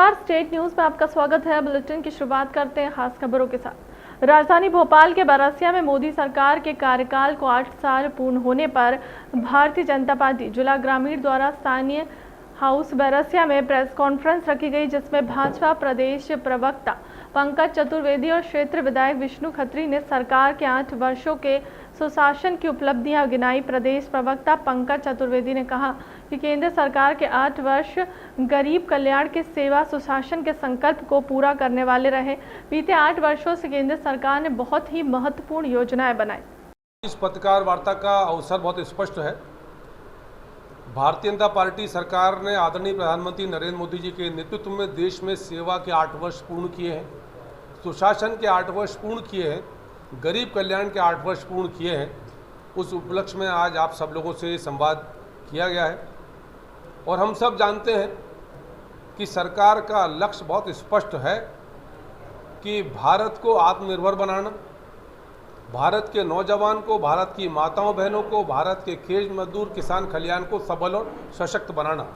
नमस्कार, state news में आपका स्वागत है। बुलेटिन की शुरुआत करते हैं खास खबरों के साथ। राजधानी भोपाल के बरसिया में मोदी सरकार के कार्यकाल को 8 साल पूर्ण होने पर भारतीय जनता पार्टी जिला ग्रामीण द्वारा स्थानीय हाउस बरसिया में प्रेस कॉन्फ्रेंस रखी गई, जिसमें भाजपा प्रदेश प्रवक्ता पंकज चतुर्वेदी और क्षेत्र विधायक विष्णु खत्री ने सरकार के 8 वर्षों के सुशासन की उपलब्धियां गिनाई। प्रदेश प्रवक्ता पंकज चतुर्वेदी ने कहा कि केंद्र सरकार के 8 वर्ष गरीब कल्याण के सेवा सुशासन के संकल्प को पूरा करने वाले रहे। बीते 8 वर्षों से केंद्र सरकार ने बहुत ही महत्वपूर्ण योजनाएं बनाई। इस पत्रकार वार्ता का अवसर बहुत स्पष्ट है। भारतीय जनता पार्टी सरकार ने आदरणीय प्रधानमंत्री नरेंद्र मोदी जी के नेतृत्व में देश में सेवा के 8 वर्ष पूर्ण किए हैं, सुशासन के 8 वर्ष पूर्ण किए हैं, गरीब कल्याण के 8 वर्ष पूर्ण किए हैं। उस उपलक्ष्य में आज आप सब लोगों से संवाद किया गया है और हम सब जानते हैं कि सरकार का लक्ष्य बहुत स्पष्ट है कि भारत को आत्मनिर्भर बनाना, भारत के नौजवान को, भारत की माताओं बहनों को, भारत के खेत मजदूर किसान खलियान को सबल और सशक्त बनाना।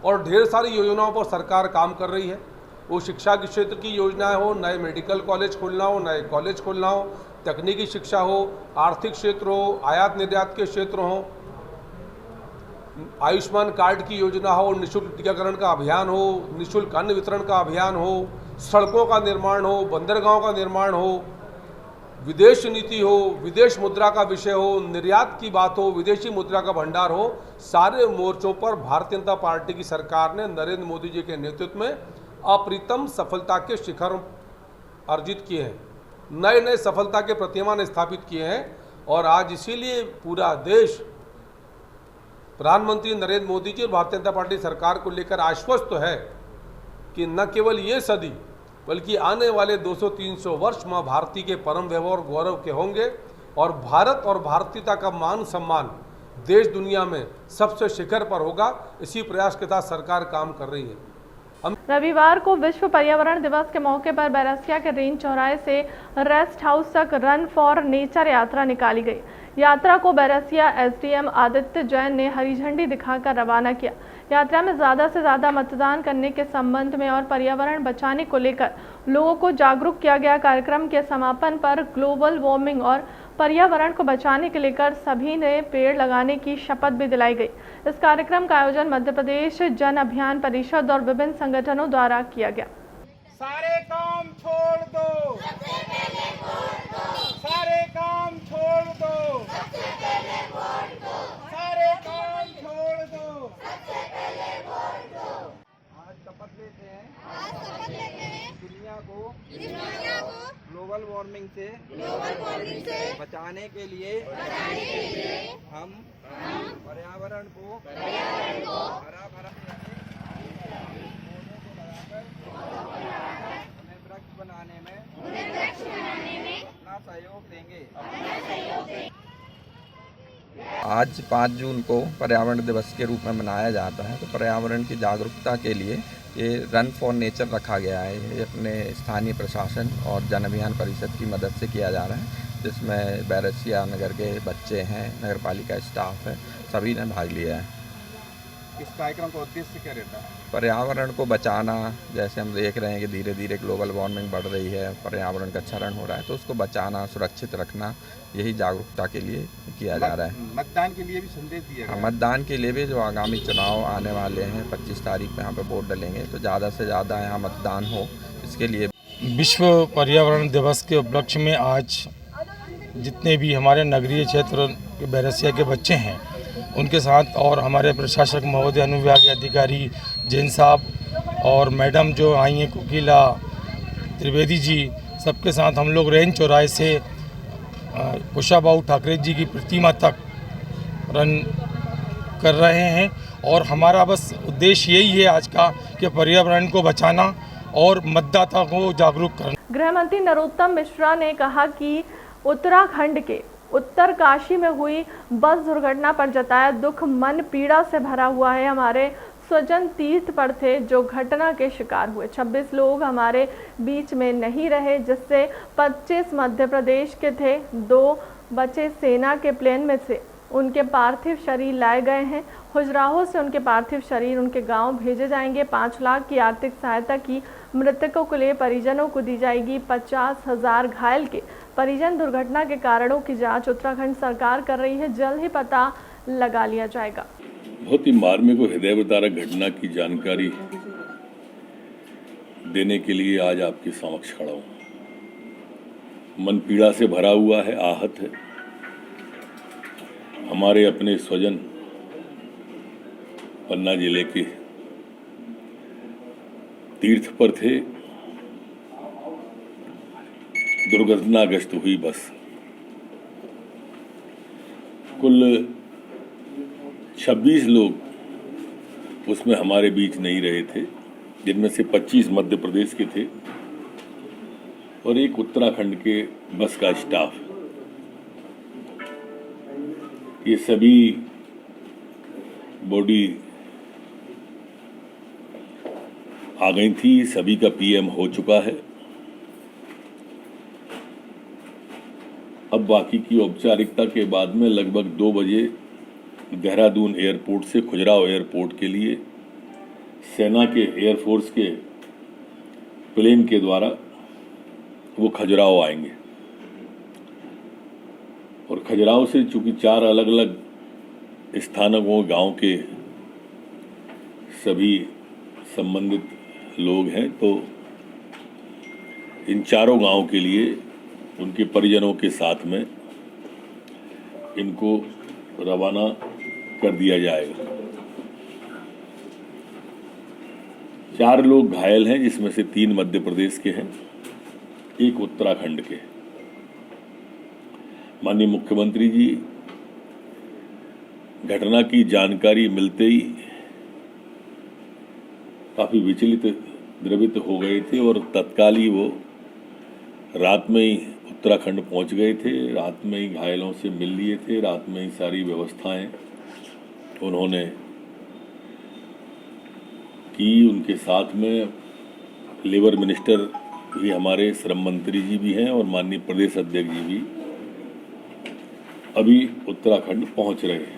और ढेर सारी योजनाओं पर सरकार काम कर रही है। वो शिक्षा के क्षेत्र की योजनाएं हो, नए मेडिकल कॉलेज खोलना हो, नए कॉलेज खोलना हो, तकनीकी शिक्षा हो, आर्थिक क्षेत्र हो, आयात निर्यात के क्षेत्र हो, आयुष्मान कार्ड की योजना हो, निःशुल्क टीकाकरण का अभियान हो, निःशुल्क अन्न वितरण का अभियान हो, सड़कों का निर्माण हो, बंदरगाहों का निर्माण हो, विदेश नीति हो, विदेश मुद्रा का विषय हो, निर्यात की बात हो, विदेशी मुद्रा का भंडार हो, सारे मोर्चों पर भारतीय जनता पार्टी की सरकार ने नरेंद्र मोदी जी के नेतृत्व में अप्रतिम सफलता के शिखर अर्जित किए हैं, नए नए सफलता के प्रतिमान स्थापित किए हैं। और आज इसीलिए पूरा देश प्रधानमंत्री नरेंद्र मोदी जी और भारतीय जनता पार्टी सरकार को लेकर आश्वस्त है कि न केवल ये सदी बल्कि आने वाले 200-300 वर्ष माँ भारती के परम वैभव और गौरव के होंगे और भारत और भारतीयता का मान सम्मान देश दुनिया में सबसे शिखर पर होगा। इसी प्रयास के साथ सरकार काम कर रही है। रविवार को विश्व पर्यावरण दिवस के मौके पर बैरसिया के रेंज चौराहे से रेस्ट हाउस तक रन फॉर नेचर यात्रा निकाली गई। यात्रा को बैरसिया एसडीएम आदित्य जैन ने हरी झंडी दिखाकर रवाना किया। यात्रा में ज़्यादा से ज़्यादा मतदान करने के संबंध में और पर्यावरण बचाने को लेकर लोगों को जागरूक किया गया। कार्यक्रम के समापन पर ग्लोबल वार्मिंग और पर्यावरण को बचाने के लेकर सभी ने पेड़ लगाने की शपथ भी दिलाई गई। इस कार्यक्रम का आयोजन मध्य प्रदेश जन अभियान परिषद और विभिन्न संगठनों द्वारा किया गया। सारे काम छोड़ दो, सबसे पहले वोट दो, सारे काम छोड़ दो, सबसे पहले वोट दो, सारे काम छोड़ दो, सबसे पहले वोट दो। आज शपथ लेते हैं दुनिया को ग्लोबल वार्मिंग से बचाने के लिए हम पर्यावरण को हरा भरा वृक्ष बनाने में अपना सहयोग देंगे। आज 5 जून को पर्यावरण दिवस के रूप में मनाया जाता है। तो पर्यावरण की जागरूकता के लिए ये रन फॉर नेचर रखा गया है। ये अपने स्थानीय प्रशासन और जन अभियान परिषद की मदद से किया जा रहा है, जिसमें बैरसिया नगर के बच्चे हैं, नगर पालिका स्टाफ है, सभी ने भाग लिया है। इस कार्यक्रम का उद्देश्य क्या रहता है? पर्यावरण को बचाना। जैसे हम देख रहे हैं कि धीरे धीरे ग्लोबल वार्मिंग बढ़ रही है, पर्यावरण का क्षरण हो रहा है, तो उसको बचाना, सुरक्षित रखना, यही जागरूकता के लिए किया जा रहा है। मतदान के लिए भी संदेश दिया गया। मतदान के लिए भी जो आगामी चुनाव आने वाले हैं 25 तारीख को यहाँ पे वोट डलेंगे, तो ज़्यादा से ज़्यादा यहाँ मतदान हो, इसके लिए। विश्व पर्यावरण दिवस के उपलक्ष्य में आज जितने भी हमारे नगरीय क्षेत्र के बैरसिया के बच्चे हैं उनके साथ और हमारे प्रशासक महोदय, अनुविभागीय अधिकारी जैन साहब और मैडम जो आई हैं कोकिला त्रिवेदी जी, सबके साथ हम लोग रेंज चौराहे से कुशाभाऊ ठाकरे जी की प्रतिमा तक रन कर रहे हैं। और हमारा बस उद्देश्य यही है आज का कि पर्यावरण को बचाना और मतदाता को जागरूक करना। गृह मंत्री नरोत्तम मिश्रा ने कहा कि उत्तराखंड के उत्तरकाशी में हुई बस दुर्घटना पर जताया दुख मन पीड़ा से भरा हुआ है। हमारे स्वजन तीर्थ पर थे जो घटना के शिकार हुए। 26 लोग हमारे बीच में नहीं रहे, जिससे 25 मध्य प्रदेश के थे, 2 बचे सेना के प्लेन में से। उनके पार्थिव शरीर लाए गए हैं। खुजराहो से उनके पार्थिव शरीर उनके गांव भेजे जाएंगे। 5 लाख की आर्थिक सहायता की मृतकों के लिए परिजनों को दी जाएगी। 50,000 घायल के परिजन। दुर्घटना के कारणों की जांच उत्तराखंड सरकार कर रही है। जल्द ही पता लगा लिया जाएगा। बहुत ही मार्मिक और हृदय विदारक घटना की जानकारी देने के लिए आज आपके समक्ष खड़ा हूं। मन पीड़ा से भरा हुआ है, आहत है। हमारे अपने स्वजन पन्ना जिले के तीर्थ पर थे, दुर्घटनाग्रस्त हुई बस। कुल 26 लोग उसमें हमारे बीच नहीं रहे थे, जिनमें से 25 मध्य प्रदेश के थे और एक उत्तराखंड के बस का स्टाफ। ये सभी बॉडी आ गई थी, सभी का पीएम हो चुका है। अब बाकी की औपचारिकता के बाद में लगभग 2 बजे देहरादून एयरपोर्ट से खुजराहो एयरपोर्ट के लिए सेना के एयरफोर्स के प्लेन के द्वारा वो खजुराहो आएंगे। और खजुराहो से चूंकि 4 अलग अलग स्थानकों गांव के सभी संबंधित लोग हैं, तो इन चारों गांव के लिए उनके परिजनों के साथ में इनको रवाना कर दिया जाएगा। 4 लोग घायल हैं, जिसमें से 3 मध्य प्रदेश के हैं, 1 उत्तराखंड के। माननीय मुख्यमंत्री जी घटना की जानकारी मिलते ही काफी विचलित द्रवित हो गए थे और तत्काल ही वो रात में ही उत्तराखंड पहुंच गए थे। रात में ही घायलों से मिल लिए थे, रात में ही सारी व्यवस्थाएं उन्होंने की। उनके साथ में लेबर मिनिस्टर भी, हमारे श्रम मंत्री जी भी हैं और माननीय प्रदेश अध्यक्ष जी भी अभी उत्तराखंड पहुंच रहे हैं।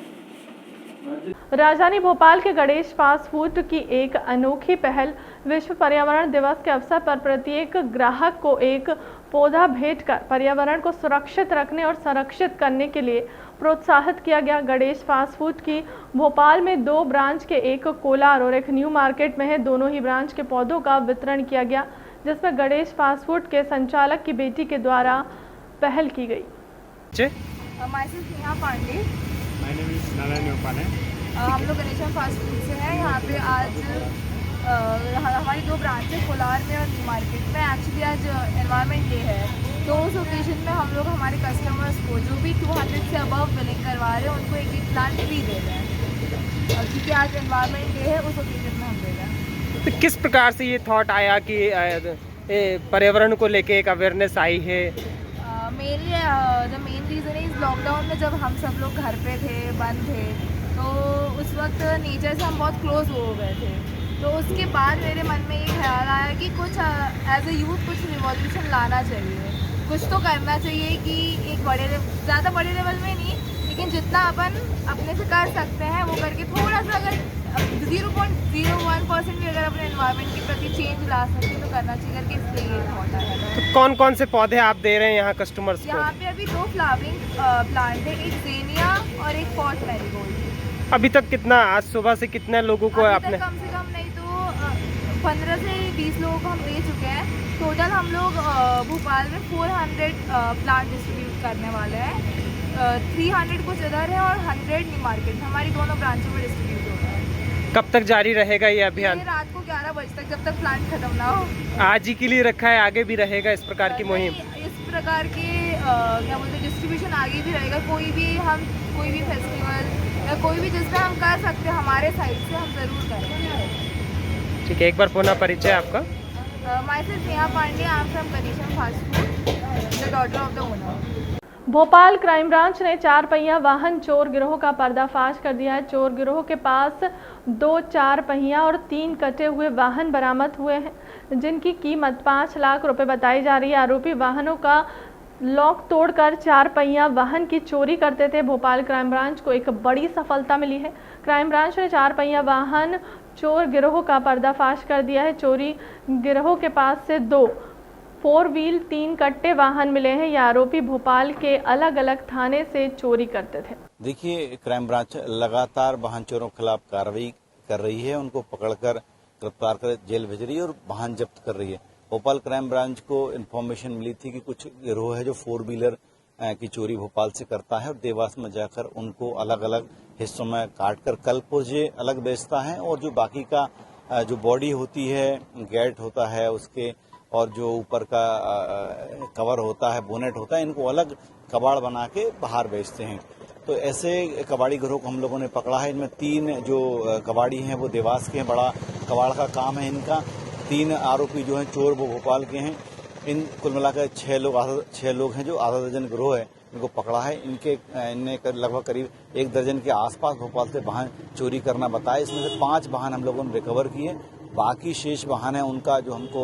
राजधानी भोपाल के गणेश फास्ट फूड की एक अनोखी पहल। विश्व पर्यावरण दिवस के अवसर पर प्रत्येक ग्राहक को एक पौधा भेंट कर पर्यावरण को सुरक्षित रखने और संरक्षित करने के लिए प्रोत्साहित किया गया। गणेश फास्ट फूड की भोपाल में 2 ब्रांच के, एक कोलार और एक न्यू मार्केट में है। दोनों ही ब्रांच के पौधों का वितरण किया गया, जिसमें गणेश फास्ट फूड के संचालक की बेटी के द्वारा पहल की गई। हम लोग गणेश फास्ट फूड से हैं। यहाँ पे आज हमारी 2 ब्रांच है, कोलार में और न्यू मार्केट में। एक्चुअली आज एनवायरनमेंट डे है, तो उस ओकेजन में हम लोग हमारे कस्टमर्स को जो भी 200 से अबव बिलिंग करवा रहे हैं उनको एक प्लांट फ्री दे रहे हैं, क्योंकि आज एनवायरनमेंट डे है, उस ओकेजन में हम दे रहे हैं। तो किस प्रकार से ये थॉट आया कि पर्यावरण को लेके एक अवेयरनेस आई है? The main reason is lockdown में जब हम सब लोग घर पे थे, बंद थे, तो उस वक्त नेचर से हम बहुत क्लोज हो गए थे। तो उसके बाद मेरे मन में ये ख्याल आया कि कुछ एज ए यूथ कुछ रिवॉल्यूशन लाना चाहिए, कुछ तो करना चाहिए कि एक ज़्यादा बड़े लेवल में नहीं, लेकिन जितना अपन अपने से कर सकते हैं वो करके थोड़ा सा अगर 0.01% भी अगर अपने एनवायरनमेंट के प्रति चेंज ला सकते तो करना चाहिए करके इसलिए ये थॉट आया है। तो कौन कौन से पौधे आप दे रहे हैं यहाँ कस्टमर्स को? यहाँ पे अभी 2 फ्लावरिंग प्लांट है, एक ज़ेनिया और एक पॉट मैरीगोल्ड। अभी तक कितना, आज सुबह से कितने लोगों को आपने? कम से कम नहीं तो 15 से 20 लोगों को हम दे चुके हैं। टोटल हम लोग भोपाल में 400 प्लांट डिस्ट्रीब्यूट करने वाले हैं। 300 कुछ इधर है और 100 न्यू मार्केट, हमारी दोनों ब्रांचों में डिस्ट्रीब्यूट हो रहा है। कब तक जारी रहेगा ये अभियान? रात को 11 बजे तक, जब तक प्लांट खत्म ना हो। आज ही के लिए रखा है, आगे भी रहेगा इस प्रकार की मुहिम? इस प्रकार के क्या बोलते हैं, डिस्ट्रीब्यूशन आगे भी रहेगा। कोई भी फेस्टिवल या कोई भी जिसमें हम कर सकते हैं हमारे साइड से हम ज़रूर करेंगे। ठीक है, एक बार पुनः परिचय आपका? Myself Neha Pandey, I am from Ganesh fast food, the daughter of the owner. Bhopal crime branch ने 4 पहिया वाहन चोर गिरोह का पर्दाफाश कर दिया है। चोर गिरोह के पास 2 4 पहिया और 3 कटे हुए वाहन बरामद हुए हैं, जिनकी कीमत 5 लाख रुपए बताई जा रही है। आरोपी वाहनों का लॉक तोड़कर 4 पहिया वाहन की चोरी करते थे। भोपाल क्राइम ब्रांच को एक बड़ी सफलता मिली है। क्राइम ब्रांच ने 4 पहिया वाहन चोर गिरोह का पर्दाफाश कर दिया है। चोरी गिरोह के पास से 2 4 व्हील 3 कट्टे वाहन मिले हैं। ये आरोपी भोपाल के अलग अलग थाने से चोरी करते थे। देखिए, क्राइम ब्रांच लगातार वाहन चोरों के खिलाफ कार्रवाई कर रही है, उनको पकड़कर गिरफ्तार कर जेल भेज रही है और वाहन जब्त कर रही है। भोपाल क्राइम ब्रांच को इन्फॉर्मेशन मिली थी कि कुछ गिरोह है जो 4 व्हीलर की चोरी भोपाल से करता है और देवास में जाकर उनको अलग अलग हिस्सों में काटकर कल पुर्जे अलग बेचता है और जो बाकी का जो बॉडी होती है, गेट होता है उसके और जो ऊपर का कवर होता है, बोनेट होता है, इनको अलग कबाड़ बना के बाहर बेचते हैं। तो ऐसे कबाड़ी गिरोह को हम लोगों ने पकड़ा है। इनमें 3 जो कबाड़ी हैं वो देवास के हैं, बड़ा कबाड़ का काम है इनका। 3 आरोपी जो हैं चोर वो भोपाल के हैं। इन कुल मिलाकर 6 लोग हैं जो आधा दर्जन गिरोह है, इनको पकड़ा है। इनने लगभग करीब 1 दर्जन के आसपास भोपाल से वाहन चोरी करना बताया। इसमें से 5 वाहन हम लोगों ने रिकवर किए। बाकी शेष वाहन है उनका जो हमको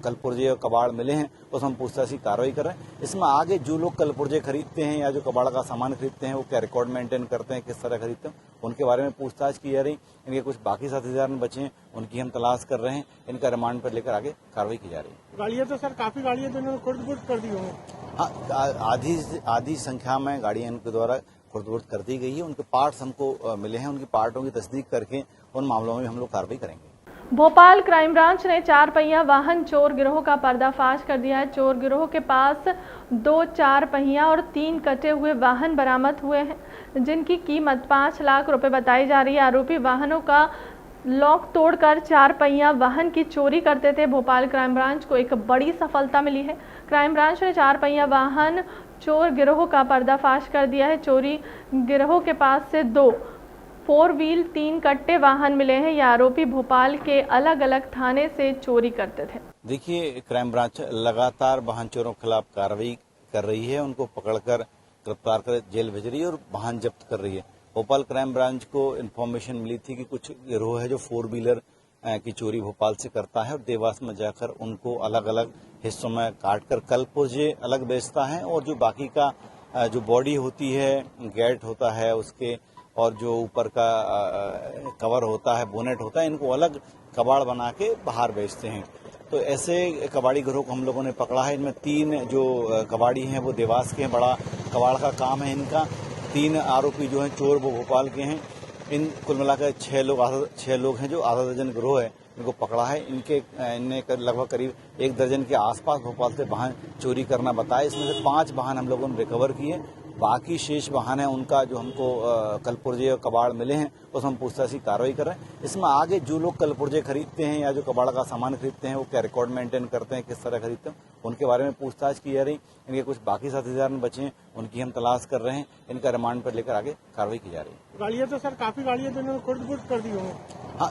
कल पुर्जे और कबाड़ मिले हैं उसमें हम पूछताछ की कार्रवाई कर रहे हैं। इसमें आगे जो लोग कल पुर्जे खरीदते हैं या जो कबाड़ का सामान खरीदते हैं वो क्या रिकॉर्ड मेंटेन करते हैं, किस तरह खरीदते हैं, उनके बारे में पूछताछ की जा रही। इनके कुछ बाकी साथीदार बचे हैं, उनकी हम तलाश कर रहे हैं। इनका रिमांड पर लेकर आगे कार्रवाई की जा रही है। गाड़ियाँ तो सर काफी गाड़ियाँ तो इन्होंने खुर्द-बुर्द कर दी होंगी। हाँ, आधी संख्या में गाड़ियां इनके द्वारा खुर्द-बुर्द कर दी गई है। उनके पार्ट्स हमको मिले हैं, उनकी पार्टों की तस्दीक करके उन मामलों में हम लोग कार्रवाई करेंगे। भोपाल क्राइम ब्रांच ने 4 पहिया वाहन चोर गिरोह का पर्दाफाश कर दिया है। चोर गिरोह के पास 2 4 पहिया और 3 कटे हुए वाहन बरामद हुए हैं, जिनकी कीमत 5 लाख रुपए बताई जा रही है। आरोपी वाहनों का लॉक तोड़कर 4 पहिया वाहन की चोरी करते थे। भोपाल क्राइम ब्रांच को एक बड़ी सफलता मिली है। क्राइम ब्रांच ने 4 पहिया वाहन चोर गिरोह का पर्दाफाश कर दिया है। चोरी गिरोह के पास से 2 4 व्हील 3 कट्टे वाहन मिले हैं। ये आरोपी भोपाल के अलग अलग थाने से चोरी करते थे। देखिए, क्राइम ब्रांच लगातार वाहन चोरों के खिलाफ कार्रवाई कर रही है, उनको पकड़कर गिरफ्तार कर जेल भेज रही है और वाहन जब्त कर रही है। भोपाल क्राइम ब्रांच को इन्फॉर्मेशन मिली थी कि कुछ गिरोह है जो 4 व्हीलर की चोरी भोपाल से करता है और देवास में जाकर उनको अलग अलग हिस्सों में काटकर कल पुर्जे अलग बेचता है और जो बाकी का जो बॉडी होती है, गेट होता है उसके और जो ऊपर का कवर होता है, बोनेट होता है, इनको अलग कबाड़ बना के बाहर बेचते हैं। तो ऐसे कबाड़ी गिरोह को हम लोगों ने पकड़ा है। इनमें 3 जो कबाड़ी हैं वो देवास के हैं, बड़ा कबाड़ का काम है इनका। 3 आरोपी जो हैं चोर वो भोपाल के हैं। इन कुल मिलाकर 6 लोग हैं जो आधा दर्जन गिरोह है, इनको पकड़ा है। इनने लगभग करीब 1 दर्जन के आसपास भोपाल से वाहन चोरी करना बताया। इसमें से 5 वाहन हम लोगों ने रिकवर किए। बाकी शेष वाहन है उनका जो हमको कल पुर्जे और कबाड़ मिले हैं उसमें हम पूछताछ की कार्रवाई कर रहे हैं। इसमें आगे जो लोग कल पुर्जे खरीदते हैं या जो कबाड़ का सामान खरीदते हैं वो क्या रिकॉर्ड मेंटेन करते हैं, किस तरह खरीदते हैं, उनके बारे में पूछताछ की जा रही। इनके कुछ बाकी साथीदार बचे हैं, उनकी हम तलाश कर रहे हैं। इनका रिमांड पर लेकर आगे कार्रवाई की जा रही है। गाड़ियाँ तो सर काफी गाड़ियाँ तो इन्होंने खुर्द-बुर्द कर दी होंगी। हाँ,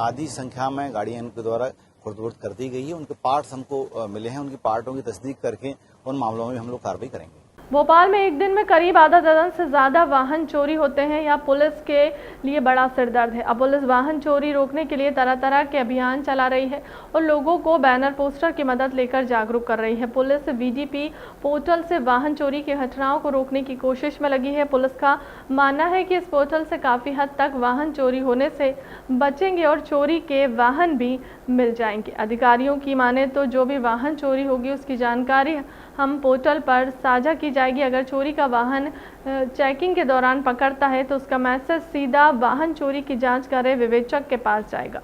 आधी संख्या में गाड़ियां इनके द्वारा खुर्द-बुर्द कर दी गई है। उनके पार्ट्स हमको मिले हैं, उनकी पार्टों की तस्दीक करके उन मामलों में हम लोग कार्रवाई करेंगे। भोपाल में एक दिन में करीब आधा दर्जन से ज्यादा वाहन चोरी होते हैं। यह पुलिस के लिए बड़ा सिरदर्द है। अब पुलिस वाहन चोरी रोकने के लिए तरह तरह के अभियान चला रही है और लोगों को बैनर पोस्टर की मदद लेकर जागरूक कर रही है। पुलिस VDP पोर्टल से वाहन चोरी की घटनाओं को रोकने की कोशिश में लगी है। पुलिस का मानना है कि इस पोर्टल से काफी हद तक वाहन चोरी होने से बचेंगे और चोरी के वाहन भी मिल जाएंगे। अधिकारियों की माने तो जो भी वाहन चोरी होगी उसकी जानकारी हम पोर्टल पर साझा की जाएगी। अगर चोरी का वाहन चेकिंग के दौरान पकड़ता है तो उसका मैसेज सीधा वाहन चोरी की जांच कर रहे विवेचक के पास जाएगा।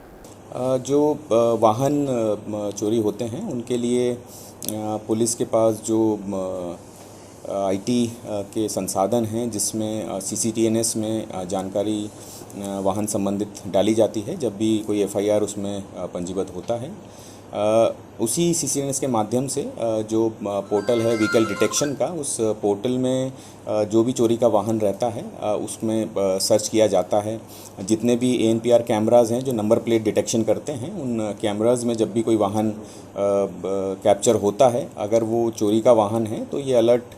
जो वाहन चोरी होते हैं उनके लिए पुलिस के पास जो IT के संसाधन हैं, जिसमें CCTNS में जानकारी वाहन संबंधित डाली जाती है जब भी कोई FIR उसमें पंजीबद्ध होता है। उसी CCTNS के माध्यम से जो पोर्टल है व्हीकल डिटेक्शन का, उस पोर्टल में जो भी चोरी का वाहन रहता है उसमें सर्च किया जाता है। जितने भी ANPR कैमराज़ हैं जो नंबर प्लेट डिटेक्शन करते हैं, उन कैमराज़ में जब भी कोई वाहन कैप्चर होता है, अगर वो चोरी का वाहन है तो ये अलर्ट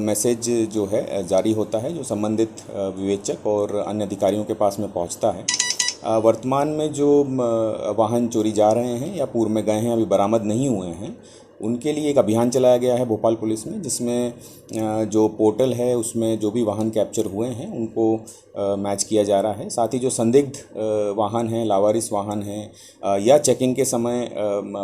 मैसेज जो है जारी होता है, जो संबंधित विवेचक और अन्य अधिकारियों के पास में पहुंचता है। वर्तमान में जो वाहन चोरी जा रहे हैं या पूर्व में गए हैं, अभी बरामद नहीं हुए हैं, उनके लिए एक अभियान चलाया गया है भोपाल पुलिस में, जिसमें जो पोर्टल है उसमें जो भी वाहन कैप्चर हुए हैं उनको मैच किया जा रहा है। साथ ही जो संदिग्ध वाहन हैं, लावारिस वाहन हैं या चेकिंग के समय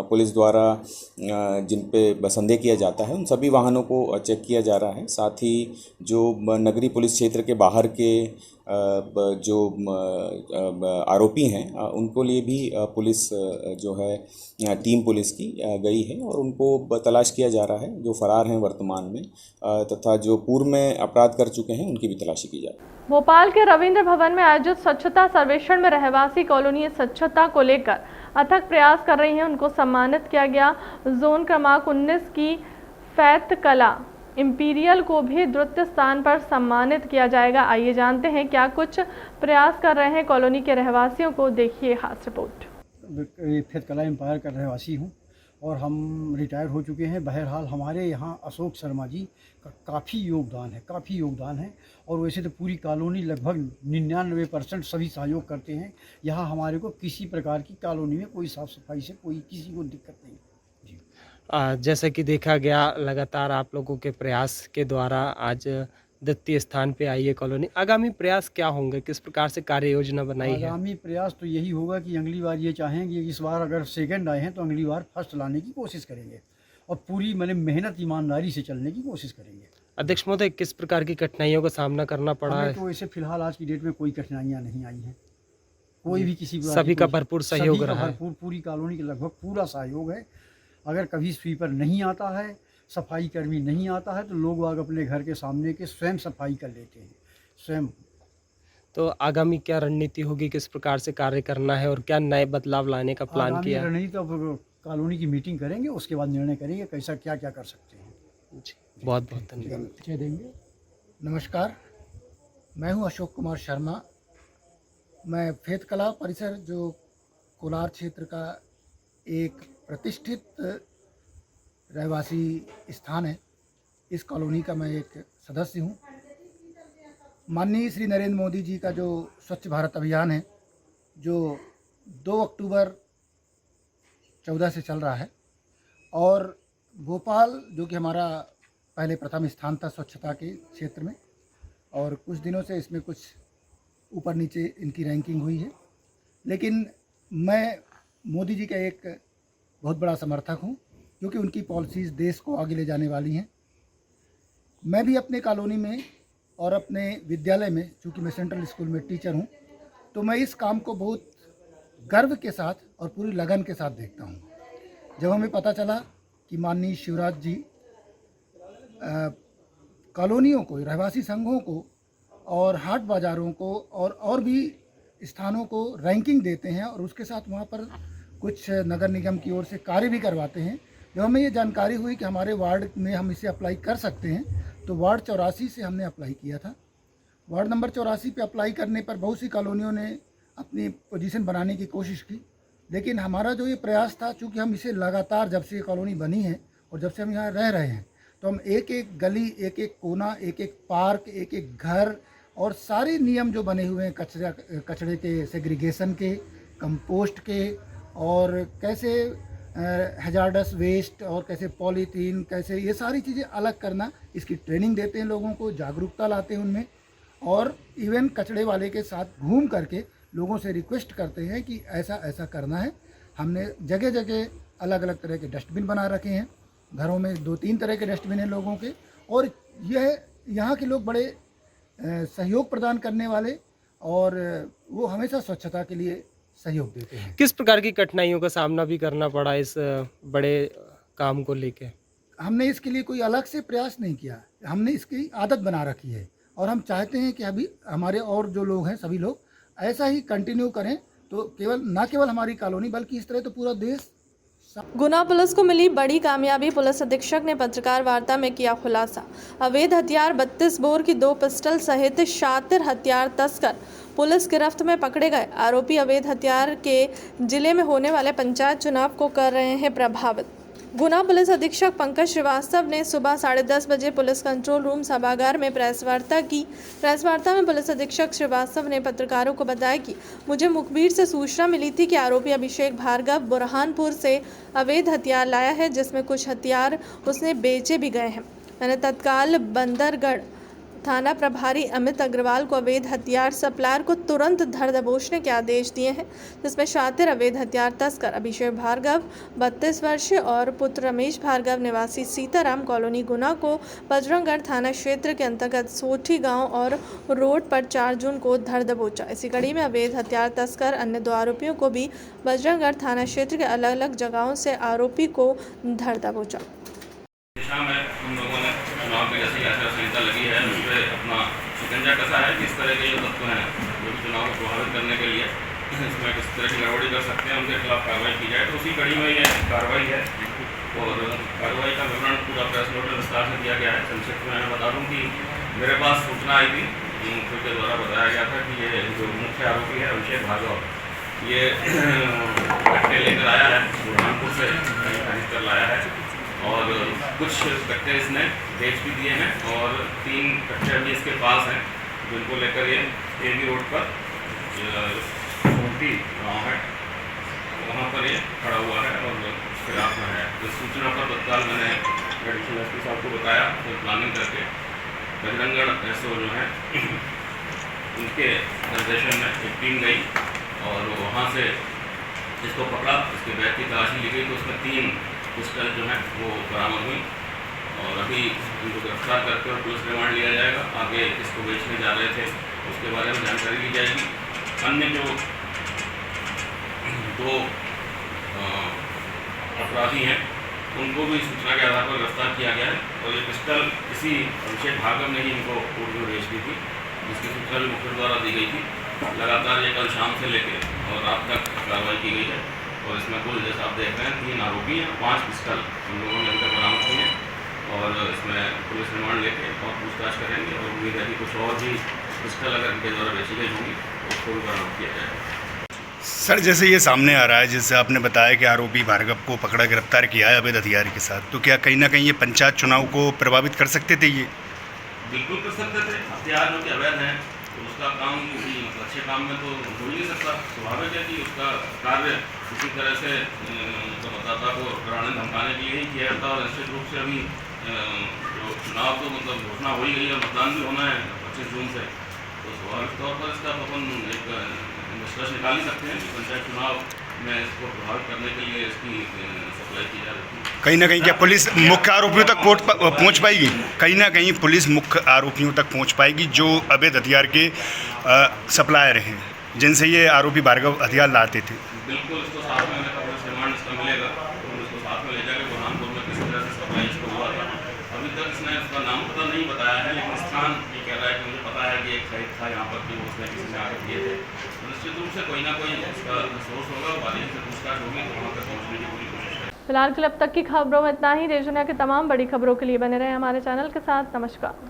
पुलिस द्वारा जिन पे संदेह किया जाता है उन सभी वाहनों को चेक किया जा रहा है। साथ ही जो नगरीय पुलिस क्षेत्र के बाहर के जो आरोपी हैं उनको लिए भी पुलिस जो है टीम पुलिस की गई है और उनको तलाश किया जा रहा है, जो फरार हैं वर्तमान में तथा जो पूर्व में अपराध कर चुके हैं उनकी भी तलाशी की जा रही है। भोपाल के रविंद्र भवन में आयोजित स्वच्छता सर्वेक्षण में रहवासी कॉलोनी स्वच्छता को लेकर अथक प्रयास कर रही हैं, उनको सम्मानित किया गया। जोन क्रमांक 19 की फैत कला इंपीरियल को भी द्वितीय स्थान पर सम्मानित किया जाएगा। आइए जानते हैं क्या कुछ प्रयास कर रहे हैं कॉलोनी के रहवासियों को, देखिए खास रिपोर्ट। फैत कला एम्पायर का रहवासी हूँ और हम रिटायर हो चुके हैं। बहरहाल हमारे यहाँ अशोक शर्मा जी का काफ़ी योगदान है और वैसे तो पूरी कॉलोनी लगभग 99% सभी सहयोग करते हैं। यहाँ हमारे को किसी प्रकार की कॉलोनी में कोई साफ़ सफाई से कोई किसी को दिक्कत नहीं। जैसा कि देखा गया लगातार आप लोगों के प्रयास के द्वारा आज द्वितीय स्थान पे आई है कॉलोनी। आगामी प्रयास क्या होंगे, किस प्रकार से कार्य योजना बनाई है? आगामी प्रयास तो यही होगा कि अगली बार ये चाहेंगे इस बार अगर सेकंड आए हैं तो अगली बार फर्स्ट लाने की कोशिश करेंगे और पूरी मेहनत ईमानदारी से चलने की कोशिश करेंगे। अध्यक्ष महोदय, किस प्रकार की कठिनाइयों का सामना करना पड़ा है? तो ऐसे फिलहाल आज की डेट में कोई कठिनाइयाँ नहीं आई हैं, कोई भी किसी सभी का भरपूर सहयोग रहा है। पूरी कॉलोनी के लगभग पूरा सहयोग है। अगर कभी स्वीपर नहीं आता है, सफाई कर्मी नहीं आता है तो लोग वाग अपने घर के सामने के स्वयं सफाई कर लेते हैं स्वयं। तो आगामी क्या रणनीति होगी, किस प्रकार से कार्य करना है और क्या नए बदलाव लाने का प्लान किया है? रणनीति तो कॉलोनी की मीटिंग करेंगे, उसके बाद निर्णय करेंगे कैसा क्या क्या कर सकते हैं। जी, बहुत बहुत धन्यवाद। देंगे। नमस्कार, मैं हूं अशोक कुमार शर्मा। मैं फैत कला परिसर जो कोलार क्षेत्र का एक प्रतिष्ठित रहवासी स्थान है, इस कॉलोनी का मैं एक सदस्य हूं। माननीय श्री नरेंद्र मोदी जी का जो स्वच्छ भारत अभियान है जो 2 अक्टूबर 14 से चल रहा है और भोपाल जो कि हमारा पहले प्रथम स्थान था स्वच्छता के क्षेत्र में और कुछ दिनों से इसमें कुछ ऊपर नीचे इनकी रैंकिंग हुई है, लेकिन मैं मोदी जी का एक बहुत बड़ा समर्थक हूं क्योंकि उनकी पॉलिसीज़ देश को आगे ले जाने वाली हैं। मैं भी अपने कॉलोनी में और अपने विद्यालय में, चूँकि मैं सेंट्रल स्कूल में टीचर हूं, तो मैं इस काम को बहुत गर्व के साथ और पूरी लगन के साथ देखता हूं। जब हमें पता चला कि माननीय शिवराज जी कॉलोनियों को, रहवासी संघों को और हाट बाज़ारों को और भी स्थानों को रैंकिंग देते हैं और उसके साथ वहाँ पर कुछ नगर निगम की ओर से कार्य भी करवाते हैं, जब हमें ये जानकारी हुई कि हमारे वार्ड में हम इसे अप्लाई कर सकते हैं तो वार्ड 84 से हमने अप्लाई किया था। वार्ड नंबर 84 पे अप्लाई करने पर बहुत सी कॉलोनियों ने अपनी पोजीशन बनाने की कोशिश की, लेकिन हमारा जो ये प्रयास था, चूँकि हम इसे लगातार जब से ये कॉलोनी बनी है और जब से हम यहाँ रह रहे हैं तो हम एक एक गली, एक एक कोना, एक एक पार्क, एक एक घर और सारे नियम जो बने हुए हैं कचरे के सेग्रीगेशन के, कंपोस्ट के और कैसे हैजार्डस वेस्ट और कैसे पॉलीथीन, कैसे ये सारी चीज़ें अलग करना, इसकी ट्रेनिंग देते हैं लोगों को, जागरूकता लाते हैं उनमें और इवन कचरे वाले के साथ घूम करके लोगों से रिक्वेस्ट करते हैं कि ऐसा ऐसा करना है। हमने जगह जगह अलग अलग तरह के डस्टबिन बना रखे हैं, घरों में 2-3 तरह के डस्टबिन हैं लोगों के और यह यहाँ के लोग बड़े सहयोग प्रदान करने वाले और वो हमेशा स्वच्छता के लिए सहयोग देते हैं। किस प्रकार की कठिनाइयों का सामना भी करना पड़ा इस बड़े काम को लेके? हमने इसके लिए कोई अलग से प्रयास नहीं किया, हमने इसकी आदत बना रखी है और हम चाहते हैं कि अभी हमारे और जो लोग हैं सभी लोग ऐसा ही कंटिन्यू करें, तो न केवल हमारी कॉलोनी बल्कि इस तरह तो पूरा देश। गुना पुलिस को मिली बड़ी कामयाबी, पुलिस अधीक्षक ने पत्रकार वार्ता में किया खुलासा। अवैध हथियार 32 बोर की 2 पिस्टल सहित 76 हथियार तस्कर पुलिस गिरफ्त में पकड़े गए। आरोपी अवैध हथियार के जिले में होने वाले पंचायत चुनाव को कर रहे हैं प्रभावित। गुना पुलिस अधीक्षक पंकज श्रीवास्तव ने सुबह 10:30 बजे पुलिस कंट्रोल रूम सभागार में प्रेस वार्ता की। प्रेस वार्ता में पुलिस अधीक्षक श्रीवास्तव ने पत्रकारों को बताया कि मुझे मुखबिर से सूचना मिली थी कि आरोपी अभिषेक भार्गव बुरहानपुर से अवैध हथियार लाया है, जिसमें कुछ हथियार उसने बेचे भी गए हैं। मैंने तत्काल बंदरगढ़ थाना प्रभारी अमित अग्रवाल को अवैध हथियार सप्लायर को तुरंत धर दबोचने के आदेश दिए हैं, जिसमें शातिर अवैध हथियार तस्कर अभिषेक भार्गव 32 वर्षीय और पुत्र रमेश भार्गव निवासी सीताराम कॉलोनी गुना को बजरंगगढ़ थाना क्षेत्र के अंतर्गत सोठी गांव और रोड पर 4 जून को धर दबोचा। इसी कड़ी में अवैध हथियार तस्कर अन्य 2 आरोपियों को भी बजरंगगढ़ थाना क्षेत्र के अलग अलग जगहों से आरोपी को धर दबोचा। हम लोगों ने चुनाव की जैसी आचार संहिता लगी है उस पर अपना शिकंजा कसा है, किस तरह के जो तत्व हैं जो कि चुनाव को प्रभावित करने के लिए इसमें किस तरह की गड़बड़ी कर सकते हैं उनके खिलाफ कार्रवाई की जाए। तो उसी कड़ी में ये कार्रवाई है और कार्रवाई का विवरण पूरा प्रेस नोट में विस्तार से दिया गया है। संक्षिप्त में मैं बता दूँ कि मेरे पास सूचना आई थी, मुख्य के द्वारा बताया गया था कि ये जो मुख्य आरोपी है अभिषेक भार्गव ये कट्टे लेकर आया है, बुरहानपुर से खरीद कर लाया है और कुछ कट्टे इसने बेच भी दिए हैं और 3 कट्टे अभी इसके पास हैं, जिनको लेकर ये एबी रोड पर छोटी गाँव है वहाँ पर ये खड़ा हुआ है और फिराक में है। इस सूचना पर तत्काल मैंने एडिशनल एसपी साहब को बताया, तो प्लानिंग करके बजरंगगढ़ एसओ जो है उनके निर्देशन में एक टीम गई और वहाँ से इसको पकड़ा, इसके बैग की तलाशी ली गई तो उसमें 3 पिस्टल जो है वो बरामद हुई और अभी इनको गिरफ्तार करके और पुलिस रिमांड लिया जाएगा। आगे इसको बेचने जा रहे थे उसके बारे में जानकारी ली जाएगी। अन्य जो 2 अपराधी हैं उनको भी सूचना के आधार पर गिरफ्तार किया गया है और ये पिस्टल किसी अभिषेक भार्गव ने ही इनको कोर्ट में बेच दी थी, जिसकी सूचना भी मुख्य द्वारा दी गई थी। लगातार ये कल शाम से लेकर और रात तक कार्रवाई की गई है और इसमें कुल जैसा आप देख रहे हैं 3 आरोपी हैं, 5 पिस्टल हम लोगों ने अभी तक बरामद किए हैं और इसमें पुलिस रिमांड लेके और पूछताछ करेंगे और उम्मीद है कि कुछ और भी पिस्टल अगर इनके द्वारा बेची गई होंगी तो उसको भी बरामद किया जाएगा। सर, जैसे ये सामने आ रहा है, जैसे आपने बताया कि आरोपी भार्गव को पकड़ा गिरफ्तार किया है अवैध हथियार के साथ, तो क्या कहीं ना कहीं ये पंचायत चुनाव को प्रभावित कर सकते थे? ये बिल्कुल कर सकते थे। हथियार जो कि अवैध हैं तो उसका काम किसी अच्छे काम में तो हो ही नहीं सकता। स्वाभाविक है कि उसका कार्य किसी तरह से मतदाता को डराने धमकाने के लिए ही किया जाता और निश्चित रूप से अभी जो चुनाव तो मतलब घोषणा हो ही गई और मतदान भी होना है 25 जून से, तो स्वाभाविक तौर पर इसका अपन एक निष्कर्ष निकाल ही सकते हैं कि पंचायत चुनाव में इसको प्रभावित करने के लिए इसकी सप्लाई की जा रही है। कहीं ना कहीं क्या पुलिस मुख्य आरोपियों तक पहुंच पाएगी? कहीं ना कहीं पुलिस मुख्य आरोपियों तक पहुंच पाएगी जो अवैध हथियार के सप्लायर हैं, जिनसे ये आरोपी भार्गव हथियार लाते थे। बिल्कुल, इसको साथ में पुलिस रिमांड इसका मिलेगा तो इसको साथ में ले जाकर बुरहानपुर में किस तरह से सप्लाई इसको हुआ था। अभी तक इसने उसका नाम पता नहीं बताया है, लेकिन स्थान ये कह रहा है कि मुझे पता है कि एक खरीद था यहाँ पर कि उसने किसी ने आगे किए थे। निश्चित रूप से कोई ना कोई इसका सोर्स होगा, बारिश से पूछताछ होगी तो वहाँ तक पहुँचने की पूरी कोशिश है। फिलहाल अब तक की खबरों में इतना ही। देश दुनिया की तमाम बड़ी खबरों के लिए बने रहे हमारे चैनल के साथ। नमस्कार।